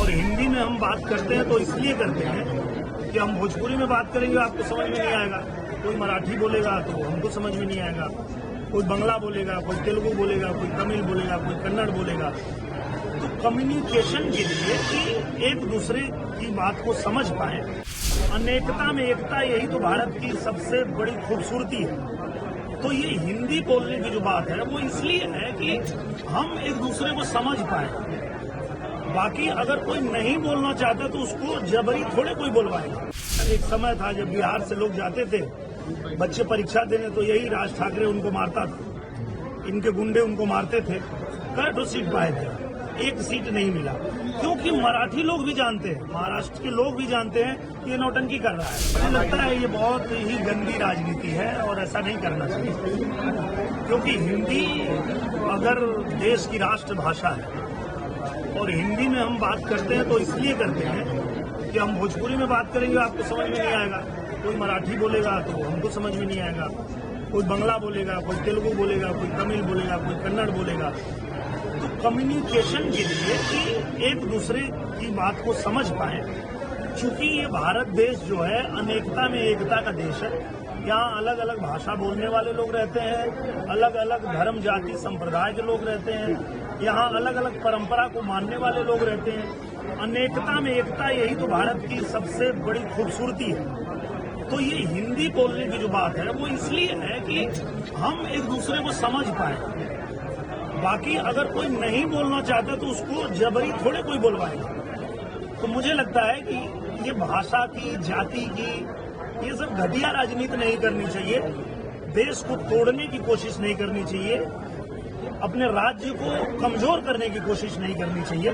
और हिंदी में हम बात करते हैं तो इसलिए करते हैं कि हम भोजपुरी में बात करेंगे आपको समझ में नहीं आएगा, कोई मराठी बोलेगा तो हमको समझ में नहीं आएगा, कोई बंगला बोलेगा, कोई तेलुगु बोलेगा, कोई तमिल बोलेगा, कोई कन्नड़ बोलेगा। तो कम्युनिकेशन के लिए कि एक दूसरे की बात को समझ पाए, अनेकता में एकता, यही तो भारत की सबसे बड़ी खूबसूरती है। तो ये हिंदी बोलने की जो बात है वो इसलिए है कि हम एक दूसरे को समझ पाए। बाकी अगर कोई नहीं बोलना चाहता तो उसको जबरी थोड़े कोई बोलवाएगा। एक समय था जब बिहार से लोग जाते थे बच्चे परीक्षा देने, तो यही राज ठाकरे उनको मारता था, इनके गुंडे उनको मारते थे। कई सीट पाए थे, एक सीट नहीं मिला, क्योंकि मराठी लोग भी जानते हैं, महाराष्ट्र के लोग भी जानते हैं कि ये नौटंकी कर रहा है। मुझे लगता है ये बहुत ही गंदी राजनीति है और ऐसा नहीं करना चाहिए, क्योंकि हिंदी अगर देश की राष्ट्रभाषा है और हिंदी में हम बात करते हैं तो इसलिए करते हैं कि हम भोजपुरी में बात करेंगे आपको समझ में नहीं आएगा, कोई मराठी बोलेगा तो हमको समझ में नहीं आएगा, कोई बंगला बोलेगा, कोई तेलुगु बोलेगा, कोई तमिल बोलेगा, कोई कन्नड़ बोलेगा। तो कम्युनिकेशन के लिए कि एक दूसरे की बात को समझ पाए, चूंकि ये भारत देश जो है अनेकता में एकता का देश है। यहाँ अलग अलग भाषा बोलने वाले लोग रहते हैं, अलग अलग धर्म जाति संप्रदाय के लोग रहते हैं, यहाँ अलग अलग परंपरा को मानने वाले लोग रहते हैं। अनेकता में एकता, यही तो भारत की सबसे बड़ी खूबसूरती है। तो ये हिंदी बोलने की जो बात है वो इसलिए है कि हम एक दूसरे को समझ पाए। बाकी अगर कोई नहीं बोलना चाहता तो उसको जबरी थोड़े कोई बोलवाएगा। तो मुझे लगता है कि ये भाषा की, जाति की, ये सब घटिया राजनीति नहीं करनी चाहिए, देश को तोड़ने की कोशिश नहीं करनी चाहिए, अपने राज्य को कमजोर करने की कोशिश नहीं करनी चाहिए,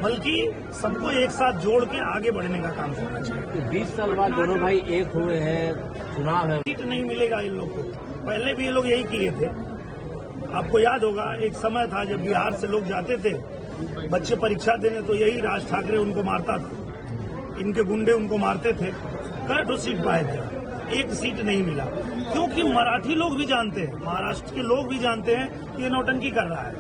बल्कि सबको एक साथ जोड़ के आगे बढ़ने का काम करना चाहिए। 20 साल बाद दोनों भाई एक हुए हैं, चुनाव है, सीट नहीं मिलेगा इन लोग को। पहले भी ये लोग यही किए थे। आपको याद होगा एक समय था जब बिहार से लोग जाते थे बच्चे परीक्षा देने, तो यही राज ठाकरे उनको मारता था, इनके गुंडे उनको मारते थे। कई सीट पाए थे, एक सीट नहीं मिला, क्योंकि मराठी लोग भी जानते हैं, महाराष्ट्र के लोग भी जानते हैं कि ये नौटंकी कर रहा है।